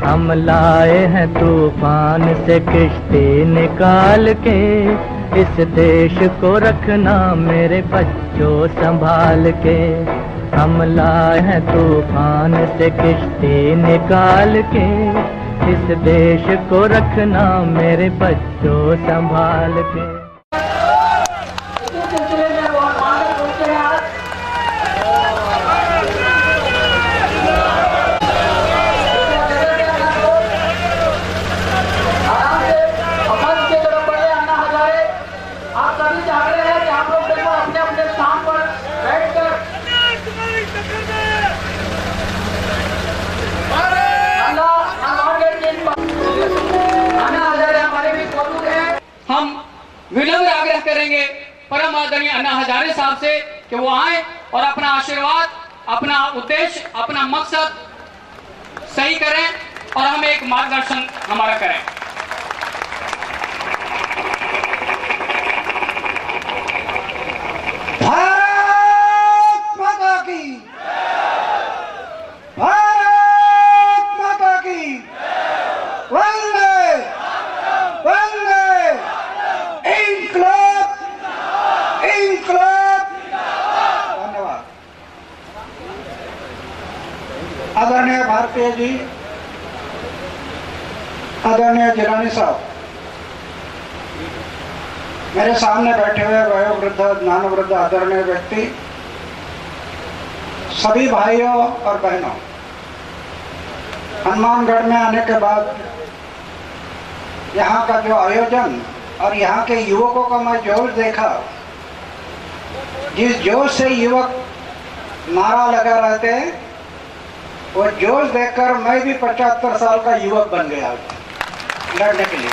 हम लाए हैं तूफान से किश्ती निकाल के, इस देश को रखना मेरे बच्चों संभाल के। हम लाए हैं तूफान से किश्ती निकाल के, इस देश को रखना मेरे बच्चों संभाल के। हम विनम्र आग्रह करेंगे परम आदरणीय अन्ना हजारे साहब से कि वो आए और अपना आशीर्वाद, अपना उद्देश्य, अपना मकसद सही करें और हमें एक मार्गदर्शन हमारा करें। भारत माता की, भारत माता की, वंदे वंदे, इंकलाब इंकलाब। धन्यवाद। आदरणीय भारतीय जी, आदरणीय जिलानी साहब, मेरे सामने बैठे हुए वयोवृद्ध, ज्ञानवृद्ध, आदरणीय व्यक्ति, सभी भाइयों और बहनों, हनुमानगढ़ में आने के बाद यहाँ का जो आयोजन और यहाँ के युवकों का मैं जोश देखा, जिस जोश से युवक नारा लगा रहे थे, वो जोश देखकर मैं भी 75 साल का युवक बन गया लड़ने के लिए।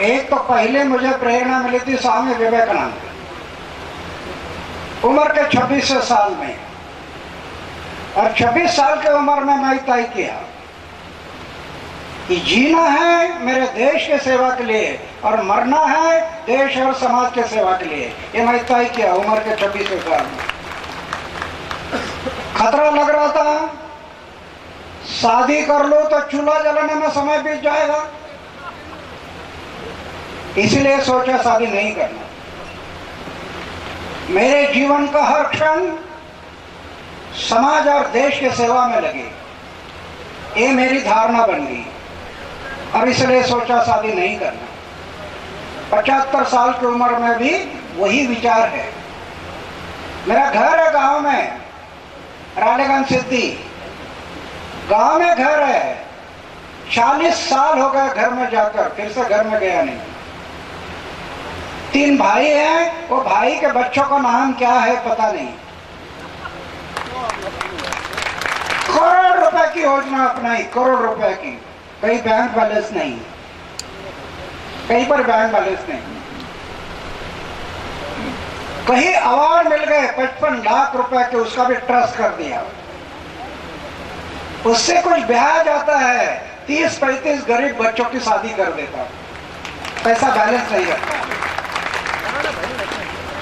एक तो पहले मुझे प्रेरणा मिली थी स्वामी विवेकानंद, उम्र के 26 साल में, और 26 साल की उम्र में मैं तय किया कि जीना है मेरे देश के सेवा के लिए और मरना है देश और समाज के सेवा के लिए। ये मैं तय किया उम्र के 26 साल में। खतरा लग रहा था, शादी कर लो तो चूल्हा जलाने में समय बीत जाएगा, इसलिए सोचा शादी नहीं करना। मेरे जीवन का हर क्षण समाज और देश के सेवा में लगे, ये मेरी धारणा बन गई और इसलिए सोचा शादी नहीं करना। 75 साल की उम्र में भी वही विचार है। मेरा घर है गांव में, रालेगंज सिद्धि गांव में घर है। 40 साल हो गए घर में जाकर, फिर से घर में गया नहीं। 3 भाई हैं, वो भाई के बच्चों का नाम क्या है पता नहीं। करोड़ रुपए की योजना अपनाई, करोड़ रुपए की, कहीं बैंक बैलेंस नहीं, कहीं पर बैंक बैलेंस नहीं। कहीं अवार्ड मिल गए 55 लाख रुपए के, उसका भी ट्रस्ट कर दिया। उससे कुछ ब्याज आता है, 30-35 गरीब बच्चों की शादी कर देता, पैसा बैलेंस नहीं रखता।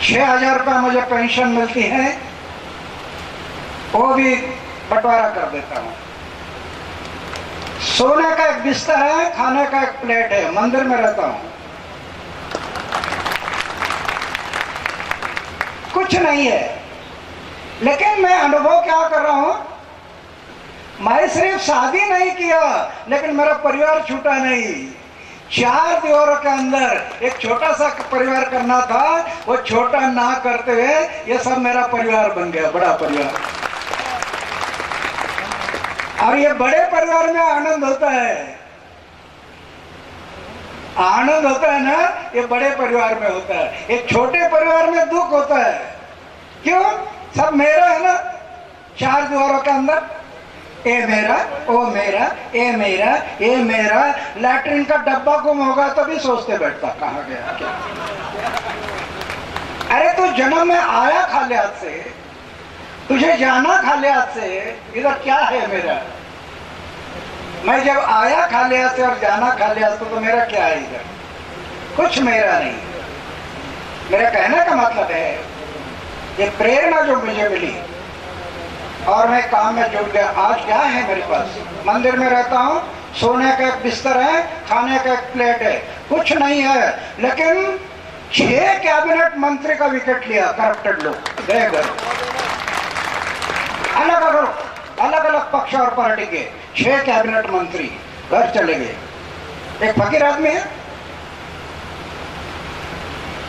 6,000 रुपये मुझे पेंशन मिलती है, वो भी बंटवारा कर देता हूँ। सोने का एक बिस्तर है, खाने का एक प्लेट है, मंदिर में रहता हूँ, कुछ नहीं है। लेकिन मैं अनुभव क्या कर रहा हूं, मैं सिर्फ शादी नहीं किया लेकिन मेरा परिवार छूटा नहीं। 4 दीवारों के अंदर एक छोटा सा परिवार करना था, वो छोटा ना करते हुए ये सब मेरा परिवार बन गया, बड़ा परिवार। और ये बड़े परिवार में आनंद होता है, आनंद होता है ना, ये बड़े परिवार में होता है। एक छोटे परिवार में दुख होता है। क्यों? सब मेरा है ना, 4 दीवारों के अंदर, ए मेरा, ओ मेरा, ए मेरा, ए मेरा। लैट्रिन का डब्बा गुम होगा तो भी सोचते बैठता कहाँ गया क्या। अरे तू जन्म में आया खाली हाथ से, तुझे जाना खाली हाथ से, इधर क्या है मेरा? मैं जब आया खाली हाथ से और जाना खाली हाथ से, तो मेरा क्या है इधर? कुछ मेरा नहीं। मेरा कहने का मतलब है, ये प्रेरणा जो मुझे मिली, और मैं काम में जुट गया। आज क्या है मेरे पास? मंदिर में रहता हूँ, सोने का एक बिस्तर है, खाने का एक प्लेट है, कुछ नहीं है, लेकिन 6 कैबिनेट मंत्री का विकेट लिया करप्टेड लोग गए घर। अलग अलग पक्ष और पार्टी के 6 कैबिनेट मंत्री घर चले गए। एक फकीर आदमी है,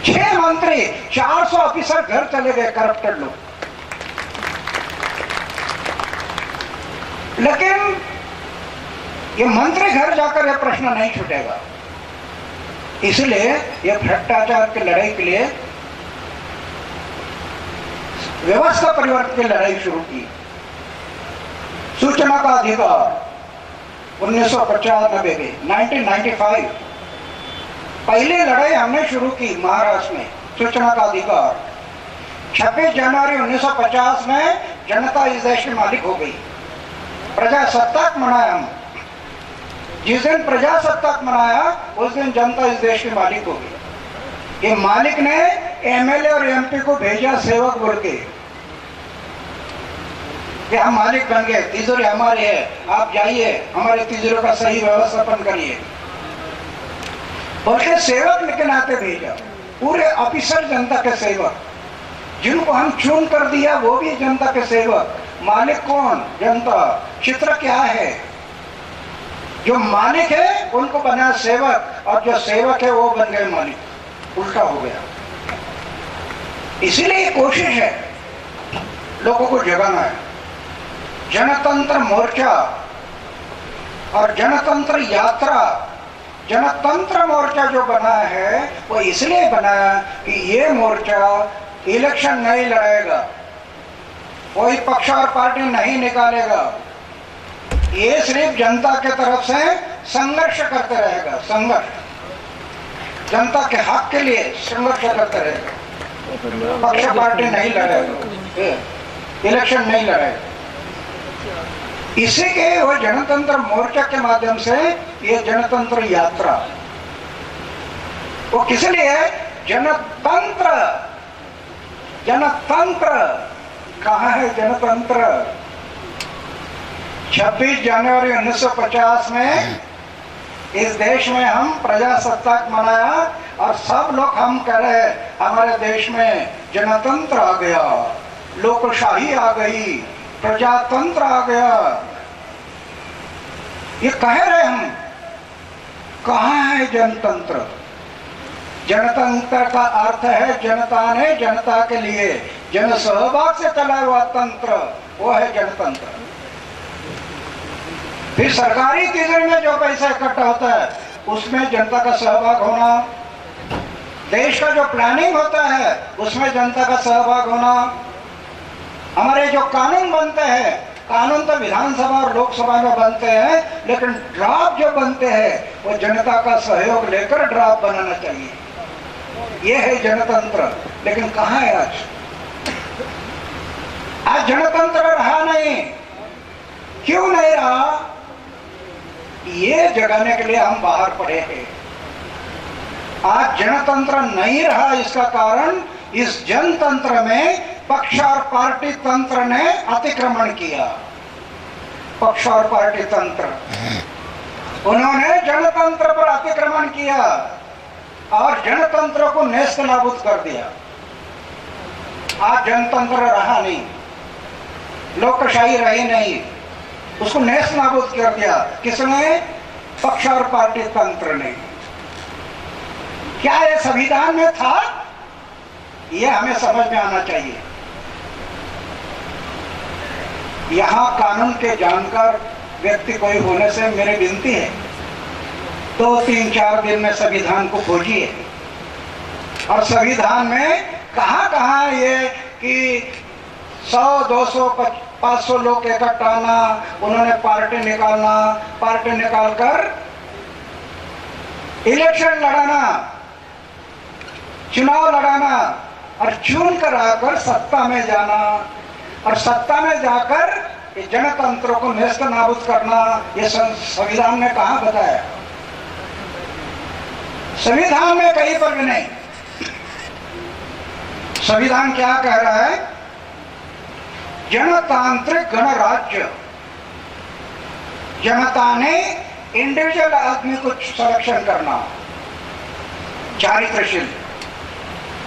6 मंत्री, 400 ऑफिसर घर चले गए करप्टेड लोग। लेकिन ये मंत्री घर जाकर यह प्रश्न नहीं छूटेगा, इसलिए ये भ्रष्टाचार की लड़ाई के लिए व्यवस्था परिवर्तन की लड़ाई शुरू की। सूचना का अधिकार 1995 में 1995 पहली लड़ाई हमने शुरू की महाराष्ट्र में, सूचना का अधिकार। 26 जनवरी 1950 में जनता इस देश की मालिक हो गई। प्रजासत्ताक मनाया हम, जिस दिन प्रजासत्ताक मनाया उस दिन जनता इस देश की मालिक हो गई। ये मालिक ने एमएलए और एमपी को भेजा सेवक बोल के कि हम मालिक बन गए, तिजोरी हमारी है, आप जाइए हमारे तिजोरी का सही व्यवस्थापन करिए, बल्कि सेवक के नाते भेजा। पूरे ऑफिसर जनता के सेवक, जिनको हम चुन कर दिया वो भी जनता के सेवक। मालिक कौन? जनता। चित्र क्या है? जो मालिक है उनको बना सेवक, और जो सेवक है वो बन गए मालिक। उल्टा हो गया। इसीलिए कोशिश है लोगों को जगाना है। जनतंत्र मोर्चा और जनतंत्र यात्रा, जनतंत्र मोर्चा जो बना है वो इसलिए बना कि ये मोर्चा इलेक्शन नहीं लड़ेगा, कोई पक्ष और पार्टी नहीं निकालेगा, ये सिर्फ जनता के तरफ से संघर्ष करते रहेगा। संघर्ष, जनता के हक के लिए संघर्ष करते रहेगा। पक्ष पार्टी नहीं लड़ेगा, इलेक्शन नहीं लड़ेगा। इसी के वो जनतंत्र मोर्चा के माध्यम से ये जनतंत्र यात्रा, वो किस लिए है? जनतंत्र। जनतंत्र कहाँ है? जनतंत्र 26 जनवरी 1950 में इस देश में हम प्रजासत्ताक मनाया और सब लोग हम कह रहे हमारे देश में जनतंत्र आ गया, लोकशाही आ गई, प्रजातंत्र आ गया। ये कह रहे हम, कहाँ है जनतंत्र? जनतंत्र का अर्थ है जनता ने जनता के लिए जन सहभाग से चला हुआ तंत्र, वो है जनतंत्र। फिर सरकारी तिजोरी में जो पैसा इकट्ठा होता है उसमें जनता का सहभाग होना, देश का जो प्लानिंग होता है उसमें जनता का सहभाग होना, हमारे जो कानून बनते हैं, कानून तो विधानसभा और लोकसभा में बनते हैं, लेकिन ड्राफ्ट जो बनते हैं वो जनता का सहयोग लेकर ड्राफ्ट बनाना चाहिए। ये है जनतंत्र। लेकिन कहाँ है आज? आज जनतंत्र रहा नहीं। क्यों नहीं रहा? ये जगाने के लिए हम बाहर पड़े हैं। आज जनतंत्र नहीं रहा, इसका कारण इस जनतंत्र में पक्ष और पार्टी तंत्र ने अतिक्रमण किया। पक्ष और पार्टी तंत्र, उन्होंने जनतंत्र पर अतिक्रमण किया और जनतंत्र को नेस्त नाबूद कर दिया। आज जनतंत्र रहा नहीं, लोकशाही रही नहीं, उसको नेस्त नाबूद कर दिया। किसने? पक्ष और पार्टी तंत्र ने। क्या ये संविधान में था? ये हमें समझ में आना चाहिए। यहाँ कानून के जानकार व्यक्ति कोई होने से मेरी विनती है, 2, 3, 4 दिन में संविधान को खोजिए और संविधान में कहाँ ये कि 100, 200, 500 लोग इकट्ठा आना, उन्होंने पार्टी निकालना, पार्टी निकालकर इलेक्शन लड़ाना, चुनाव लड़ाना और चुन कर आकर सत्ता में जाना और सत्ता में जाकर जनतंत्र को नेस्त नाबूद करना, ये संविधान में कहाँ बताया? संविधान में कहीं पर भी नहीं। संविधान क्या कह रहा है? जनतांत्रिक गणराज्य, जनता ने इंडिविजुअल आदमी को सिलेक्शन करना, चारित्रशील,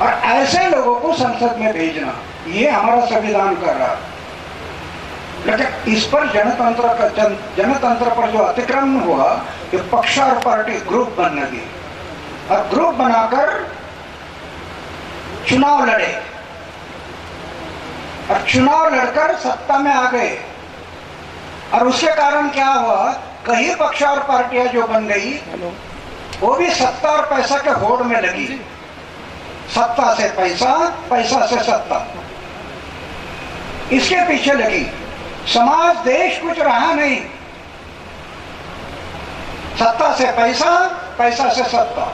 और ऐसे लोगों को संसद में भेजना, ये हमारा संविधान कर रहा है। लेकिन इस पर जनतंत्र पर जो अतिक्रमण हुआ, ये पक्ष और पार्टी ग्रुप बनने दी और ग्रुप बनाकर चुनाव लड़े और चुनाव लड़कर सत्ता में आ गए। और उसके कारण क्या हुआ, कई पक्ष और पार्टियां जो बन गई वो भी सत्ता और पैसा के होड़ में लगी। सत्ता से पैसा, पैसा से सत्ता, इसके पीछे लगी। समाज देश कुछ रहा नहीं, सत्ता से पैसा, पैसा से सत्ता।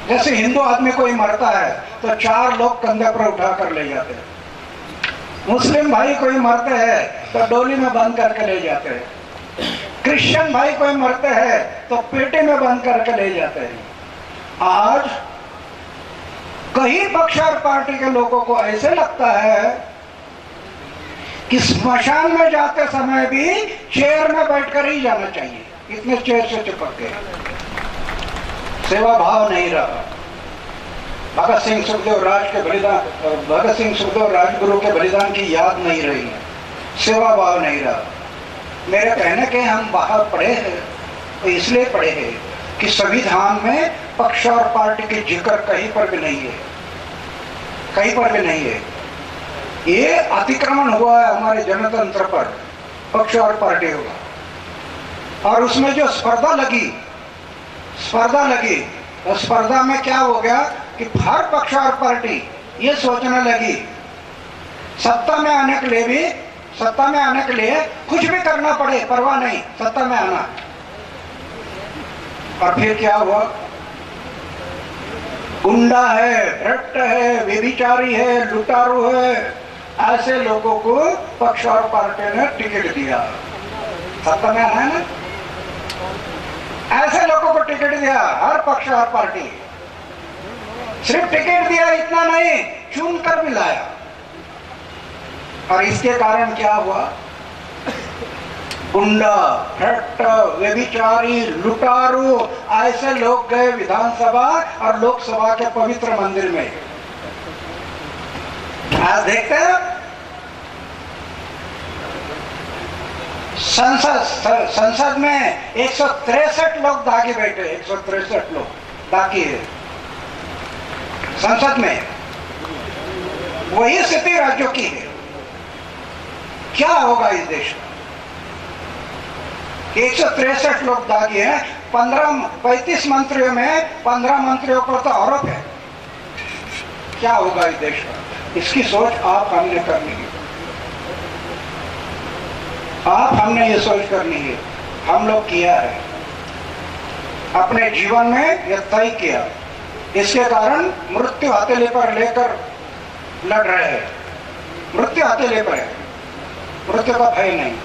जैसे हिंदू आदमी कोई मरता है तो 4 लोग कंधे पर उठा कर ले जाते हैं, मुस्लिम भाई कोई मरते हैं तो डोली में बंद करके ले जाते हैं, क्रिश्चियन भाई कोई मरते हैं तो पेटी में बंद करके ले जाते हैं। आज कई पक्ष और पार्टी के लोगों को ऐसे लगता है कि स्मशान में जाते समय भी चेयर में बैठकर ही जाना चाहिए, इतने चेयर से चिपक गए, सेवा भाव नहीं रहा। भगत सिंह सुखदेव राजगुरु के बलिदान की याद नहीं रही, सेवा भाव नहीं रहा। मेरे कहने के हम बाहर पढ़े हैं तो इसलिए पढ़े हैं कि संविधान में पक्ष और पार्टी की जिक्र कहीं पर भी नहीं है, कहीं पर भी नहीं है। ये अतिक्रमण हुआ है हमारे जनतंत्र पर, पक्ष और पार्टी हुआ। और उसमें जो स्पर्धा लगी तो स्पर्धा में क्या हो गया कि हर पक्ष और पार्टी ये सोचने लगी सत्ता में आने के लिए कुछ भी करना पड़े, परवाह नहीं, सत्ता में आना। और फिर क्या हुआ, गुंडा है, भ्रष्ट है, व्यभिचारी है, लुटारू है, ऐसे लोगों को पक्ष और पार्टी ने टिकट दिया। सत्ता में आना है ना, ऐसे लोगों को टिकट दिया हर पक्ष और पार्टी। सिर्फ टिकट दिया इतना नहीं, चुन कर भी लाया। और इसके कारण क्या हुआ, गुंडा, भ्रष्ट, व्यभिचारी, लुटारू ऐसे लोग गए विधानसभा और लोकसभा के पवित्र मंदिर में। आज देखते हैं संसद में 163 लोग दागी बैठे, 163 लोग दागी है संसद में। वही स्थिति राज्यों की है। क्या होगा इस देश में? 163 लोग दागी हैं, 35 मंत्रियों में 15 मंत्रियों पर तो आरोप है। क्या होगा इस देश में? इसकी सोच आप हमने करनी है, आप हमने ये सोच करनी है। हम लोग किया है अपने जीवन में, यह तय किया। इसके कारण मृत्यु हथेली पर लेकर लड़ रहे हैं, मृत्यु हथेली पर है, मृत्यु का भय नहीं।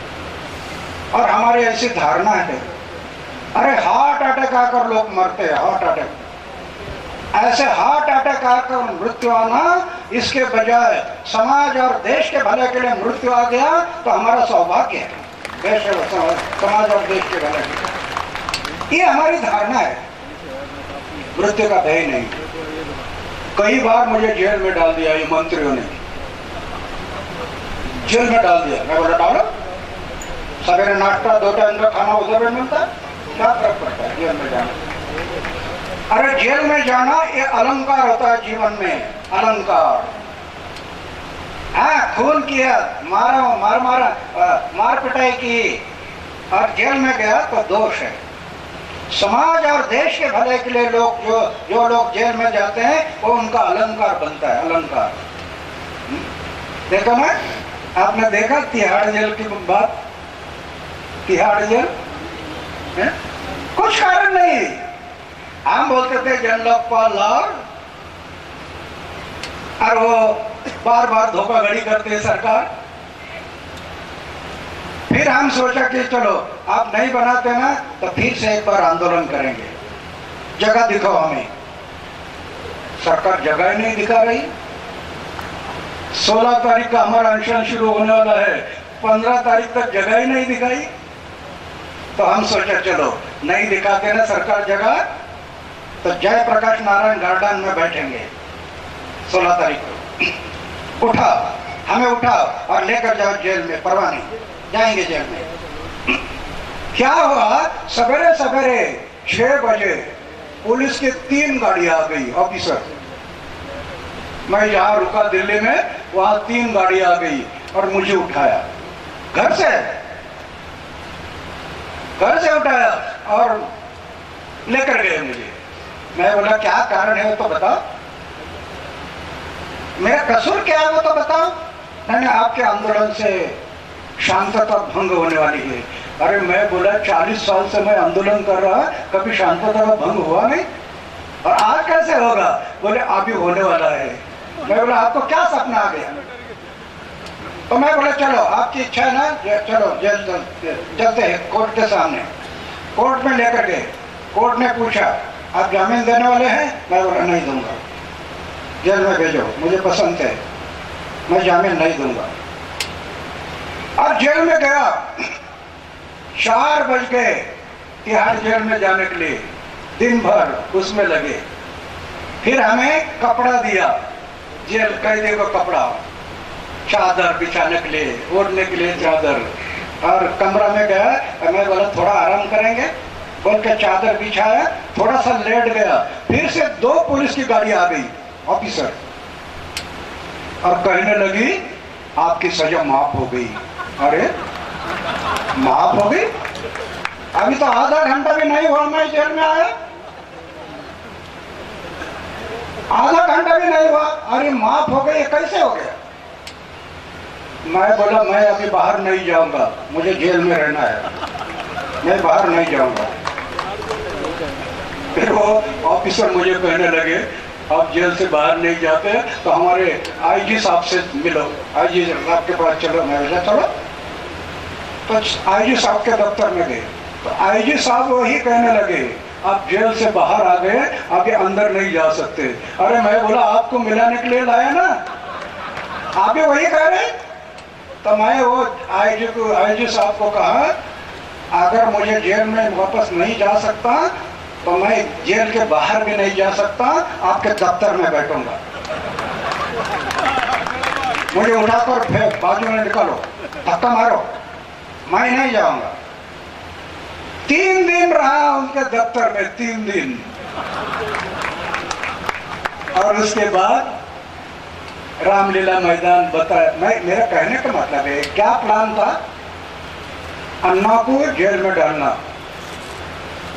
और हमारी ऐसी धारणा है, अरे हार्ट अटैक आकर लोग मरते हैं, हार्ट अटैक, ऐसे हार्ट अटैक आकर मृत्यु आना, इसके बजाय समाज और देश के भले के लिए मृत्यु आ गया तो हमारा सौभाग्य है, देश समाज और देश के भले के लिए। ये हमारी धारणा है, मृत्यु का भय नहीं। कई बार मुझे जेल में डाल दिया ये मंत्रियों ने, जेल में डाल दिया। मैं बोला डालो, सवेरे नाश्ता 2 टाइम का खाना उधर में मिलता है, क्या फर्क पड़ता है जेल में जाना? अरे जेल में जाना ये अलंकार होता है जीवन में, अलंकार। हाँ, खून किया, मार पिटाई की और जेल में गया तो दोष है। समाज और देश के भले के लिए लोग जो लोग जेल में जाते हैं वो उनका अलंकार बनता है, अलंकार। देखो ना, आपने देखा तिहाड़ जेल की बात, तिहाड़ जेल है? कुछ कारण नहीं, हम बोलते थे जन लोकपाल और वो बार बार धोखाधड़ी करते हैं सरकार। फिर हम सोचा कि चलो आप नहीं बनाते ना तो फिर से एक बार आंदोलन करेंगे, जगह दिखाओ हमें। सरकार जगह ही नहीं दिखा रही, 16 तारीख का हमारा अनशन शुरू होने वाला है, 15 तारीख तक जगह ही नहीं दिखाई। तो हम सोचे चलो नहीं दिखाते ना सरकार जगह, तो जयप्रकाश नारायण गार्डन में बैठेंगे 16 तारीख को। उठा, हमें उठाओ और लेकर जाओ जेल में, परवाह नहीं, जाएंगे जेल में। क्या हुआ, सवेरे सवेरे 6 बजे पुलिस की 3 गाड़ियां आ गई ऑफिसर। मैं जहां रुका दिल्ली में, वहां 3 गाड़ियां आ गई और मुझे उठाया घर से उठाया और लेकर गए मुझे। मैं बोला क्या कारण है तो बताओ, मेरा कसूर क्या है वो तो बताओ। नहीं, आपके आंदोलन से शांतता भंग होने वाली है। अरे मैं बोला 40 साल से मैं आंदोलन कर रहा, कभी शांतता का भंग हुआ नहीं, और आज कैसे होगा? बोले अभी होने वाला है। मैं बोला आपको क्या सपना आ गया? तो मैं बोला चलो आपकी इच्छा है ना, चलो जेल चलते हैं कोर्ट के सामने। कोर्ट में लेकर गए, कोर्ट ने पूछा आप जामीन देने वाले हैं? मैं बोला नहीं दूंगा, जेल में भेजो, मुझे पसंद है, मैं जामीन नहीं दूंगा। अब जेल में गया, 4 बज गए तिहाड़ जेल में जाने के लिए, दिन भर उसमें लगे। फिर हमें कपड़ा दिया, जेल कैदी को कपड़ा, चादर बिछाने के लिए, ओढ़ने के लिए चादर। और कमरा में गया, मैं बोला थोड़ा आराम करेंगे, बोल के चादर बिछाया, थोड़ा सा लेट गया। फिर से 2 पुलिस की गाड़ी आ गई ऑफिसर, और कहने लगी आपकी सजा माफ हो गई। अरे माफ हो गई? अभी तो आधा घंटा भी नहीं हुआ मैं जेल में आया, आधा घंटा भी नहीं हुआ, अरे माफ हो गई, कैसे हो गया? मैं बोला मैं अभी बाहर नहीं जाऊंगा, मुझे जेल में रहना है, मैं बाहर नहीं जाऊंगा। फिर वो ऑफिसर मुझे कहने लगे आप जेल से बाहर नहीं जाते तो हमारे आईजी साहब से मिलो, आईजी साहब के पास चलो। मैं बोला चलो, तो आईजी साहब के दफ्तर में गए, तो आईजी साहब वही कहने लगे आप जेल से बाहर आ गए, आगे अंदर नहीं जा सकते। अरे मैं बोला आपको मिलाने के लिए लाया ना, आप भी वही कह रहे। तो मैं वो आईजी साहब को कहा अगर मुझे जेल में वापस नहीं जा सकता तो मैं जेल के बाहर भी नहीं जा सकता, आपके दफ्तर में बैठूंगा, मुझे उठाकर बाजू में निकालो, धक्का मारो, मैं नहीं जाऊंगा। 3 दिन रहा उनके दफ्तर में, 3 दिन। और उसके बाद रामलीला मैदान बताया। मेरा कहने का मतलब है क्या प्लान था, अन्ना को जेल में डालना।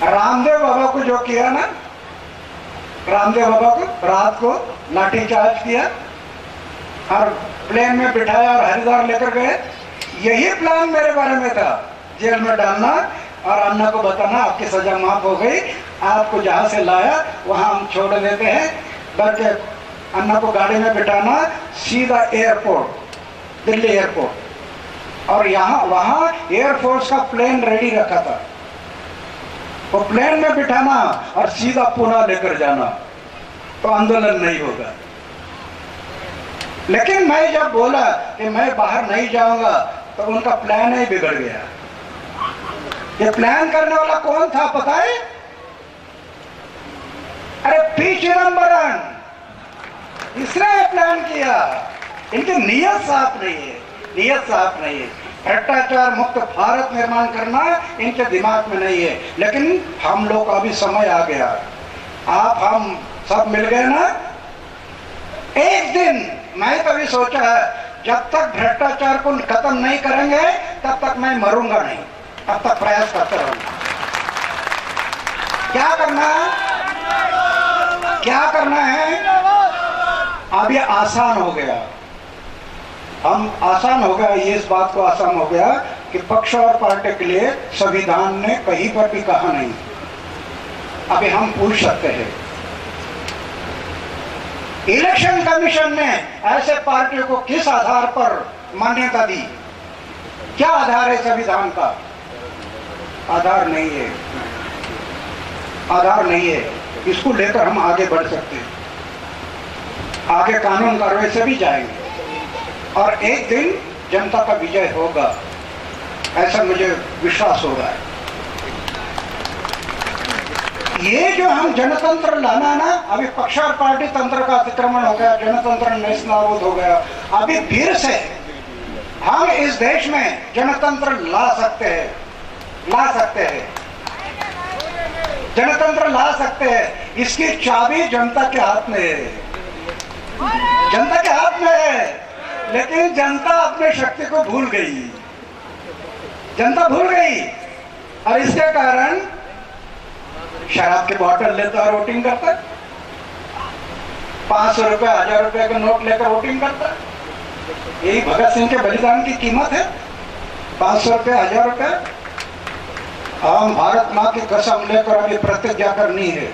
रामदेव बाबा को जो किया ना, रामदेव बाबा को रात को लाठीचार्ज किया और प्लेन में बिठाया और हरिद्वार लेकर गए, यही प्लान मेरे बारे में था, जेल में डालना और अन्ना को बताना आपकी सजा माफ हो गई, आपको जहां से लाया वहां हम छोड़ देते हैं, करके अन्ना को गाड़ी में बिठाना, सीधा एयरपोर्ट, दिल्ली एयरपोर्ट। और यहाँ वहाँ एयरफोर्स का प्लेन रेडी रखा था, वो प्लेन में बिठाना और सीधा पुणे लेकर जाना, तो आंदोलन नहीं होगा। लेकिन मैं जब बोला कि मैं बाहर नहीं जाऊंगा तो उनका प्लान ही बिगड़ गया। ये प्लान करने वाला कौन था पता है? अरे पी चिदंबरम, इसने प्लान किया। इनकी नीयत साफ नहीं है, नीयत साफ नहीं है। भ्रष्टाचार मुक्त भारत निर्माण करना इनके दिमाग में नहीं है। लेकिन हम लोग का अभी समय आ गया, आप हम सब मिल गए ना। एक दिन मैं कभी सोचा है जब तक भ्रष्टाचार को खत्म नहीं करेंगे तब तक मैं मरूंगा नहीं, तब तक प्रयास करते रहूंगा। क्या करना है, क्या करना है? अब ये आसान हो गया, हम आसान हो गया, ये इस बात को आसान हो गया कि पक्ष और पार्टी के लिए संविधान ने कहीं पर भी कहा नहीं। अभी हम पूछ सकते हैं इलेक्शन कमीशन ने ऐसे पार्टियों को किस आधार पर मान्यता दी? क्या आधार है संविधान का? आधार नहीं है, आधार नहीं है। इसको लेकर हम आगे बढ़ सकते हैं, आगे कानून कार्रवाई से भी जाएंगे। और एक दिन जनता का विजय होगा, ऐसा मुझे विश्वास हो रहा है। ये जो हम जनतंत्र लाना ना, अभी पक्ष और पार्टी तंत्र का अतिक्रमण हो गया, जनतंत्र नेस्तनाबूद हो गया, अभी फिर से हम इस देश में जनतंत्र ला सकते हैं, जनतंत्र ला सकते हैं। इसकी चाबी जनता के हाथ में है, जनता के हाथ में है। लेकिन जनता अपने शक्ति को भूल गई, जनता भूल गई, और इसके कारण शराब की बोतल लेता है, वोटिंग करता, 500 रुपए 1000 रुपए के नोट लेकर वोटिंग करता। यही भगत सिंह के बलिदान की कीमत है, 500 रुपए 1000 रुपए। हम भारत माँ की कसम लेकर अभी प्रतिज्ञा करनी है।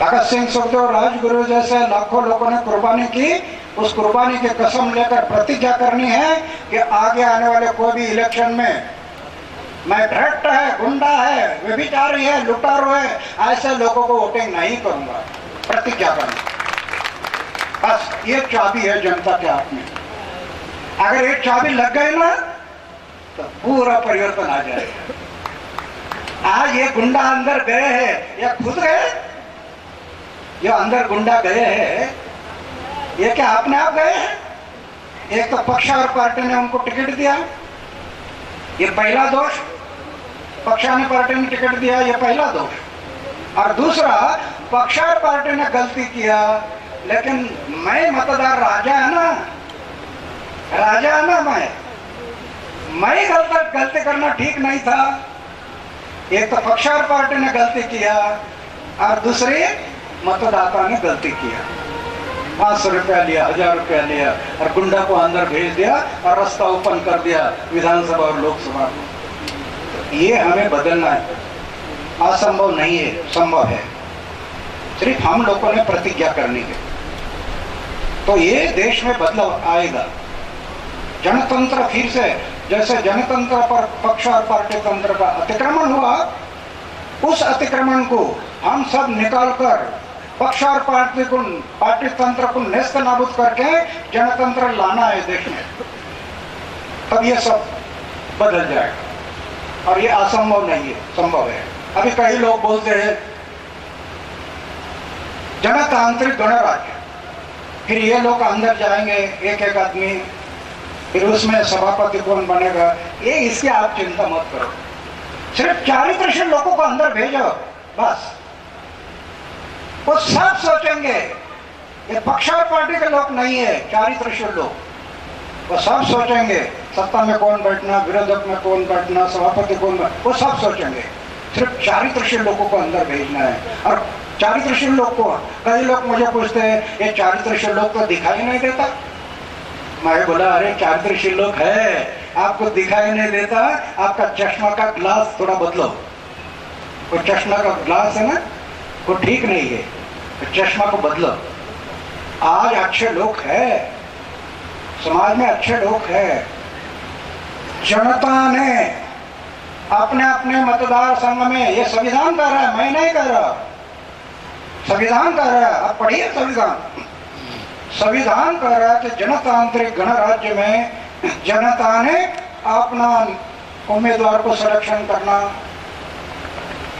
भगत सिंह, सुखदेव, राजगुरु जैसे लाखों लोगों ने कुर्बानी की, उस कुर्बानी की कसम लेकर प्रतिज्ञा करनी है कि आगे आने वाले कोई भी इलेक्शन में मैं भ्रष्ट है, गुंडा है, व्यभिचारी है, लुटारू है, ऐसे लोगों को वोटिंग नहीं करूंगा। प्रतिज्ञा करना, बस ये चाबी है जनता के हाथ में। अगर ये चाबी लग गई ना तो पूरा परिवर्तन आ जाएगा। आज ये गुंडा अंदर गए हैं या खुद गए? ये अंदर गुंडा गए हैं, ये क्या अपने आप गए हैं? एक तो पक्ष और पार्टी ने उनको टिकट दिया, ये पहला दोष। पक्ष ने पार्टी ने टिकट दिया, ये पहला दोष। और दूसरा, पक्ष और पार्टी ने गलती किया, लेकिन मैं मतदार राजा है ना, राजा है ना, मैं गलती करना ठीक नहीं था। एक तो पक्ष और पार्टी ने गलती किया और दूसरे मतदाता ने गलती किया। 500 रुपया लिया, 1000 रुपया लिया और गुंडा को अंदर भेज दिया और रास्ता ओपन कर दिया विधानसभा और लोकसभा को। ये हमें बदलना है, असंभव नहीं है, संभव है। सिर्फ हम लोगों ने प्रतिज्ञा करनी है, तो ये देश में बदलाव आएगा। जनतंत्र फिर से, जैसे जनतंत्र पर पक्ष और पार्टी तंत्र का अतिक्रमण हुआ, उस अतिक्रमण को हम सब निकालकर पक्ष और पार्टी तंत्र को नेस्त नाबूद करके जनतंत्र लाना है देश में, तब ये सब बदल जाएगा। और ये असंभव नहीं है, संभव है। अभी कई लोग बोलते हैं जनतांत्रिक गणराज्य, फिर ये लोग अंदर जाएंगे एक एक आदमी, फिर उसमें सभापति कौन बनेगा, ये इसकी आप चिंता मत करो। सिर्फ चारित्रशील लोगों को अंदर भेजो, बस। वो सब सोचेंगे, ये पक्ष और पार्टी के लोग नहीं है, चारित्रशील लोग, वो सब सोचेंगे सत्ता में कौन बैठना, विरोधक में कौन बैठना, सभापति कौन बैठना, वो सब सोचेंगे। सिर्फ चारित्रशील लोगों को अंदर भेजना है। और चारित्रशील लोग को, कई लोग मुझे पूछते हैं ये चारित्रशील लोग तो दिखाई नहीं देता। मैं बोला अरे चारित्रशील लोग है, आपको दिखाई नहीं देता, आपका चश्मा का ग्लास थोड़ा बदलो। वो चश्मा का ग्लास है ना, वो ठीक नहीं है, तो चश्मा को बदलो। आज अच्छे लोग हैं, समाज में अच्छे लोग हैं। जनता ने अपने अपने मतदार संघ में, ये संविधान कह रहा है, मैं नहीं कह रहा, संविधान कह रहा है, आप पढ़िए संविधान। संविधान कह रहा है कि जनतांत्रिक गणराज्य में जनता ने अपना उम्मीदवार को सिलेक्शन करना।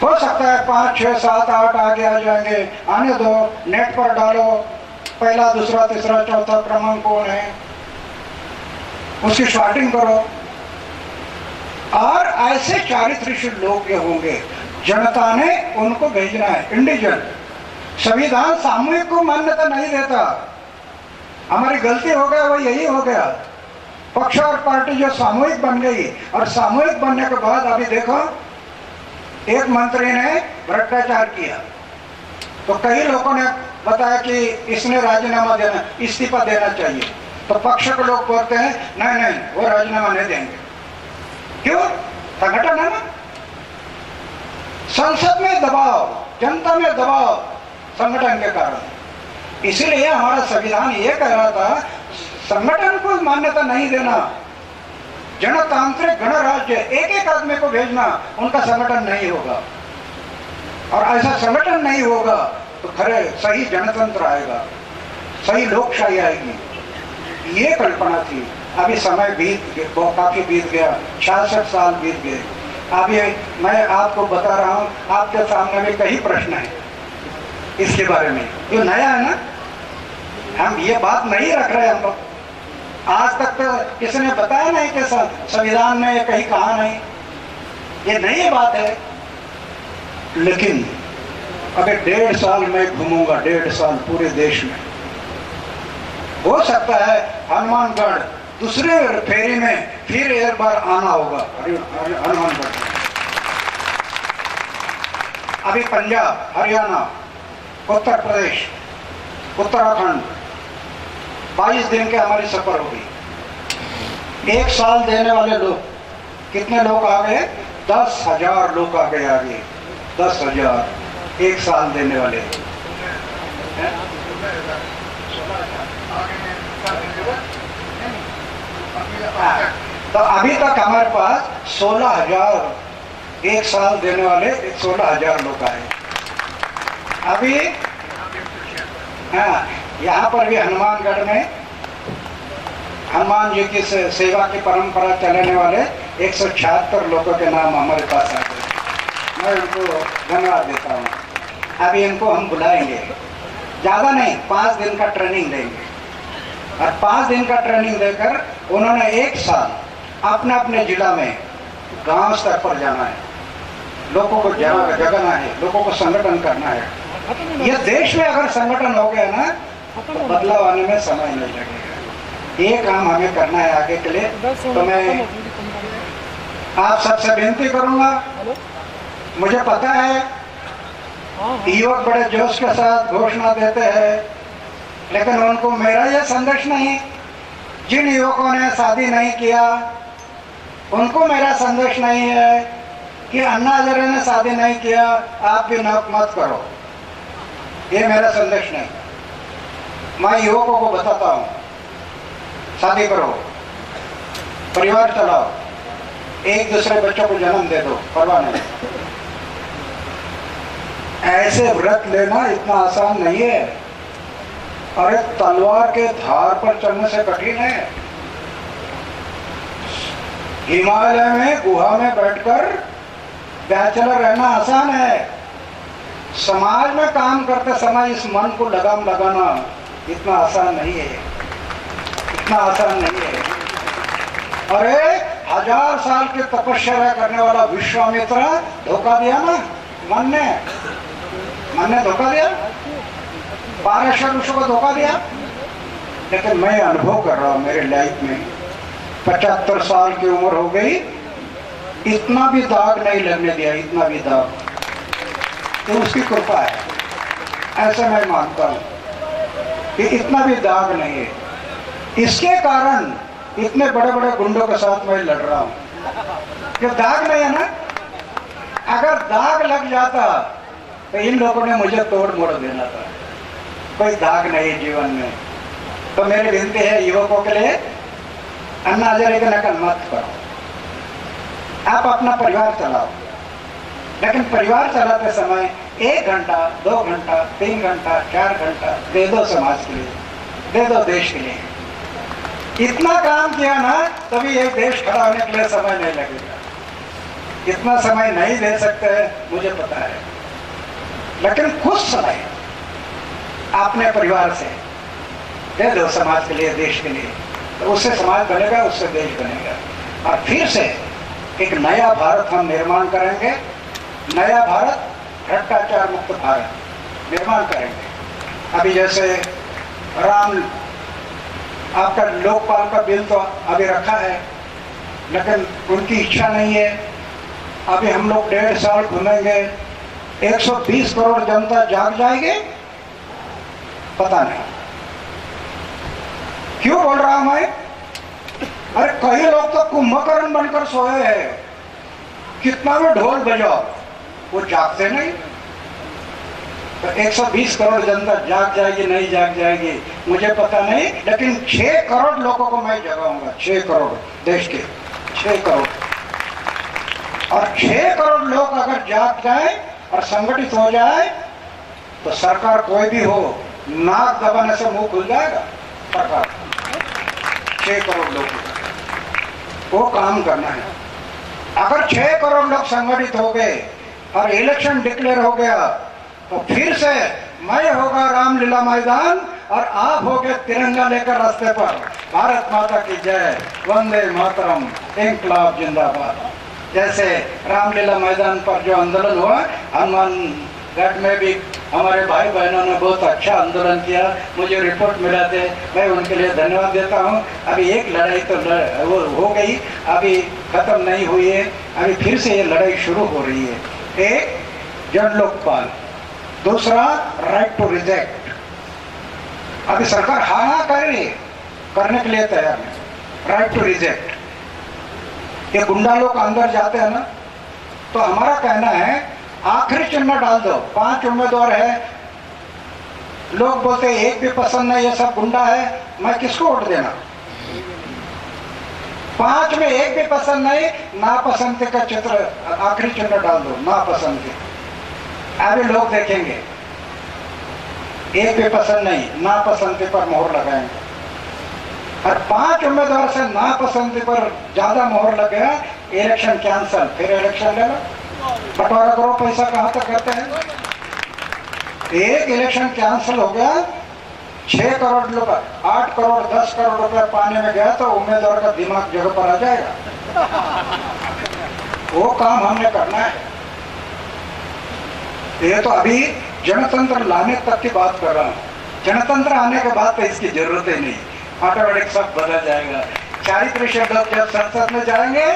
हो सकता है 5, 6, 7, 8 आगे आ जाएंगे, आने दो, नेट पर डालो, पहला, दूसरा, तीसरा, चौथा क्रमांक कौन है, उसकी शॉर्टिंग करो। और ऐसे चारित्रशील लोग ये होंगे, जनता ने उनको भेजना है। इंडिविजुअल संविधान सामूहिक को मान्यता नहीं देता, हमारी गलती हो गया, वो यही हो गया। पक्ष और पार्टी जो सामूहिक बन गई, और सामूहिक बनने के बाद अभी देखो एक मंत्री ने भ्रष्टाचार किया, तो कई लोगों ने बताया कि इसने राजीनामा देना, इस्तीफा देना चाहिए। तो पक्ष के लोग बोलते हैं नहीं नहीं, वो राजीनामा नहीं देंगे। क्यों? संगठन है ना, संसद में दबाव, जनता में दबाव, संगठन के कारण। इसीलिए हमारा संविधान ये कह रहा था संगठन को मान्यता नहीं देना, जनतांत्रिक गणराज्य, एक एक आदमी को भेजना, उनका संगठन नहीं होगा। और ऐसा संगठन नहीं होगा तो खरे सही जनतंत्र आएगा, सही लोकशाही आएगी। ये कल्पना थी। अभी समय बहुत काफी बीत गया, 66 साल बीत गए। अभी मैं आपको बता रहा हूँ, आपके सामने में कई प्रश्न हैं इसके बारे में। ये नया है ना, हम ये बात नहीं रख रहे हम लोग। आज तक तो किसी ने बताया नहीं कि संविधान में ये कहीं कहा नहीं, ये नई बात है। लेकिन अगर 1.5 साल मैं घूमूंगा, 1.5 साल पूरे देश में, हो सकता है हनुमानगढ़ दूसरे फेरी में फिर एक बार आना होगा हनुमानगढ़। अभी पंजाब, हरियाणा, उत्तर प्रदेश, उत्तराखंड 22 दिन के हमारी सफर होगी। 1 साल देने वाले लोग कितने लोग आ गए? 10,000 लोग आ गए आगे। 10,000 1 साल देने वाले। तो अभी तक हमारे पास 16,000 1 साल देने वाले 16,000 लोग आए। अभी हाँ, यहाँ पर भी हनुमानगढ़ में हनुमान जी की सेवा की परंपरा चलाने वाले 176 लोगों के नाम हमारे पास आ गए। मैं उनको धन्यवाद देता हूँ। अभी इनको हम बुलाएंगे, ज़्यादा नहीं, 5 दिन का ट्रेनिंग देंगे। और 5 दिन का ट्रेनिंग देकर उन्होंने 1 साल अपने अपने जिला में गांव स्तर पर जाना है, लोगों को जगाना है, लोगों को संगठन करना है। ये देश में अगर संगठन हो गया ना तो बदलाव आने में समय नहीं लगेगा। ये काम हमें करना है आगे के लिए। तो मैं आप सबसे विनती करूंगा, मुझे पता है युवक बड़े जोश के साथ घोषणा देते हैं, लेकिन उनको मेरा यह संदेश नहीं। जिन युवकों ने शादी नहीं किया उनको मेरा संदेश नहीं है कि अन्ना हजारे ने शादी नहीं किया आप भी मत करो, ये मेरा संदेश नहीं। मैं युवकों को बताता हूँ, शादी करो, परिवार चलाओ, एक दूसरे बच्चों को जन्म दे दो, परवाह नहीं। ऐसे व्रत लेना इतना आसान नहीं है। अरे तलवार के धार पर चढ़ने से कठिन है। हिमालय में गुहा में बैठकर बैचलर रहना आसान है। समाज में काम करते समय इस मन को लगाम लगाना इतना आसान नहीं है, इतना आसान नहीं है। अरे 1000 साल की तपस्या करने वाला विश्वामित्र धोखा दिया ना, मन ने धोखा दिया, पारेश्वर ऋषि को धोखा दिया। लेकिन मैं अनुभव कर रहा हूँ, मेरे लाइफ में 75 साल की उम्र हो गई, इतना भी दाग नहीं लगने दिया, इतना भी दाग। तो उसकी कृपा है, ऐसा मैं मानता हूँ कि इतना भी दाग नहीं है। इसके कारण इतने बड़े बड़े गुंडों के साथ मैं लड़ रहा हूँ कि दाग नहीं है ना। अगर दाग लग जाता तो इन लोगों ने मुझे तोड़ मोड़ देना था। कोई दाग नहीं जीवन में। तो मेरी विनती है युवकों के लिए, अन्ना हजारे की नकल मत करो। आप अपना परिवार चलाओ, लेकिन परिवार चलाते समय 1 घंटा, 2 घंटा, 3 घंटा, 4 घंटा दे दो समाज के लिए, दे दो देश के लिए। इतना काम किया ना तभी एक देश खड़ा होने के लिए समय नहीं लगेगा। इतना समय नहीं दे सकते मुझे पता है, लेकिन कुछ समय अपने परिवार से दे दो समाज के लिए, देश के लिए। तो उससे समाज बनेगा, उससे देश बनेगा। और फिर से एक नया भारत हम निर्माण करेंगे। नया भारत, भ्रष्टाचार मुक्त भारत निर्माण करेंगे। अभी जैसे राम आपका लोकपाल का बिल तो अभी रखा है, लेकिन उनकी इच्छा नहीं है। अभी हम लोग 1.5 साल घूमेंगे, 120 करोड़ जनता जाग जाएगी, पता नहीं। क्यों बोल रहा हूं मैं? अरे कई लोग तो कुंभकर्ण बनकर सोए हैं, कितना भी ढोल बजाओ वो जागते नहीं। तो 120 करोड़ जनता जाग जाएगी नहीं जाग जाएगी मुझे पता नहीं, लेकिन 6 करोड़ लोगों को मैं जगाऊंगा। 6 करोड़ देश के 6 करोड़। और 6 करोड़ लोग अगर जाग जाए और संगठित हो जाए तो सरकार कोई भी हो, नाक दबाने से मुंह खुल जाएगा सरकार। 6 करोड़ लोग, वो काम करना है। अगर 6 करोड़ लोग संगठित हो गए और इलेक्शन डिक्लेयर हो गया तो फिर से मैं होगा रामलीला मैदान और आप होगे तिरंगा लेकर रास्ते पर। भारत माता की जय, वंदे मातरम, इंकलाब जिंदाबाद। जैसे रामलीला मैदान पर जो आंदोलन हुआ, हनुमान घाट में भी हमारे भाई बहनों ने बहुत अच्छा आंदोलन किया, मुझे रिपोर्ट मिला थे, मैं उनके लिए धन्यवाद देता हूँ। अभी एक लड़ाई तो वो हो गई, अभी खत्म नहीं हुई है, अभी फिर से ये लड़ाई शुरू हो रही है। एक जन लोकपाल, दूसरा राइट टू रिजेक्ट। अभी सरकार हाँ कर रही है, करने के लिए तैयार है। राइट टू रिजेक्ट, ये गुंडा लोग अंदर जाते हैं ना, तो हमारा कहना है आखिरी चिन्ह डाल दो। 5 उम्मीदवार है, लोग बोलते एक भी पसंद नहीं, ये सब गुंडा है, मैं किसको वोट देना? 5 में एक भी पसंद नहीं, नापसंद का चित्र आखिरी चिन्ह डाल दो, नापसंद। अभी लोग देखेंगे, एक भी पसंद नहीं, नापसंद पर मोहर लगाएंगे। और 5 उम्मीदवार से नापसंद पर ज्यादा मोहर लग गया, इलेक्शन कैंसल, फिर इलेक्शन ले लो, बंटवारा करो, पैसा कहां तक करते हैं? एक इलेक्शन कैंसल हो गया, 6 करोड़ लोग, 8 करोड़ 10 करोड़ रुपया पानी में गया, तो उम्मीदवार का दिमाग जगह पर आ जाएगा। वो काम हमने करना है। ये तो अभी जनतंत्र लाने तक की बात कर रहा हूँ, जनतंत्र आने के बाद तो इसकी जरूरत ही नहीं, ऑटोमेटिक सब बदल जाएगा। चारित्र्य लोग जब संसद में जाएंगे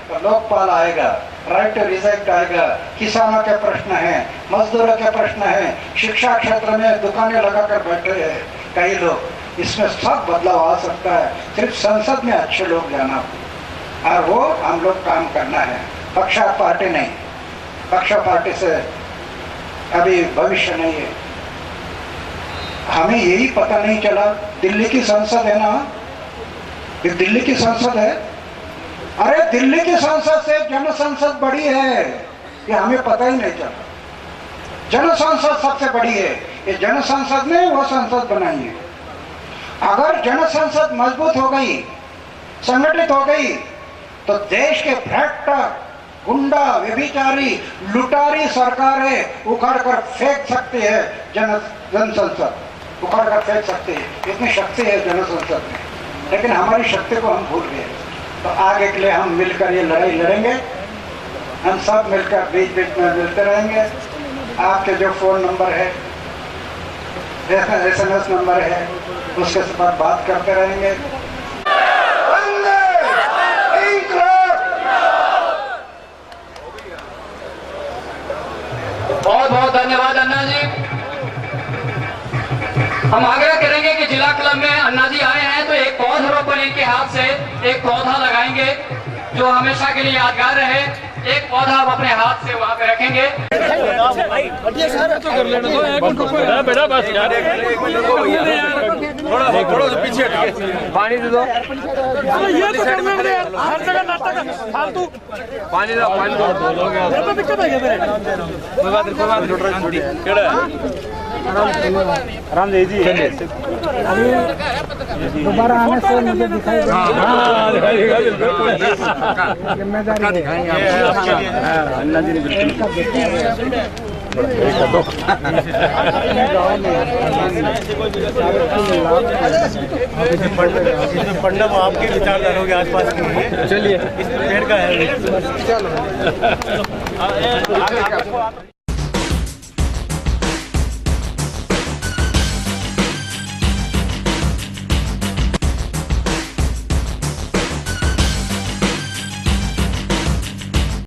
तो लोकपाल आएगा, राइट टू रिजेक्ट आएगा, किसानों के प्रश्न हैं, मजदूरों के प्रश्न हैं, शिक्षा क्षेत्र में दुकानें लगाकर बैठे हैं कई लोग, इसमें सब बदलाव आ सकता है। सिर्फ संसद में अच्छे लोग जाना और वो हम लोग काम करना है, पक्षा पार्टी नहीं। पक्षा पार्टी से अभी भविष्य नहीं है। हमें यही पता नहीं चला, दिल्ली की संसद है ना, ये दिल्ली की संसद है, अरे दिल्ली की संसद से जन संसद बड़ी है, ये हमें पता ही नहीं चला। जन संसद सबसे बड़ी है, ये जन संसद ने वो संसद बनाई है। अगर जन संसद मजबूत हो गई, संगठित हो गई, तो देश के भ्रष्ट, गुंडा, व्यभिचारी, लुटारी सरकारें उखाड़ कर फेंक सकती है। जन संसद उखाड़ कर फेंक सकती है, इतनी शक्ति है जन संसद में। लेकिन हमारी शक्ति को हम भूल गए, तो आगे के लिए हम मिलकर ये लड़ाई लड़ेंगे। हम सब मिलकर बीच बीच में मिलते रहेंगे। आपके जो फोन नंबर है, SMS नंबर है, उसके साथ बात करते रहेंगे। बहुत बहुत धन्यवाद अन्ना जी। हम आग्रह करेंगे कि जिला क्लब में अन्ना जी आए हैं तो एक पौधारोपण इनके हाथ से एक पौधा लगाएंगे जो हमेशा के लिए यादगार रहे। एक पौधा आप अपने हाथ से वहाँ पे रखेंगे। बेटा बस यार, थोड़ा पीछे पानी दे दो। ये तो हर जगह नाटक फालतू पानी दो, पानी दो। दिक्कत है आराम दे जी, दोबारा आने से मुझे दिखाई जिम्मेदारी अन्ना जी ने पढ़ना आपके विचारधारा के आसपास के लिए। चलिए, इस पेड़ का है।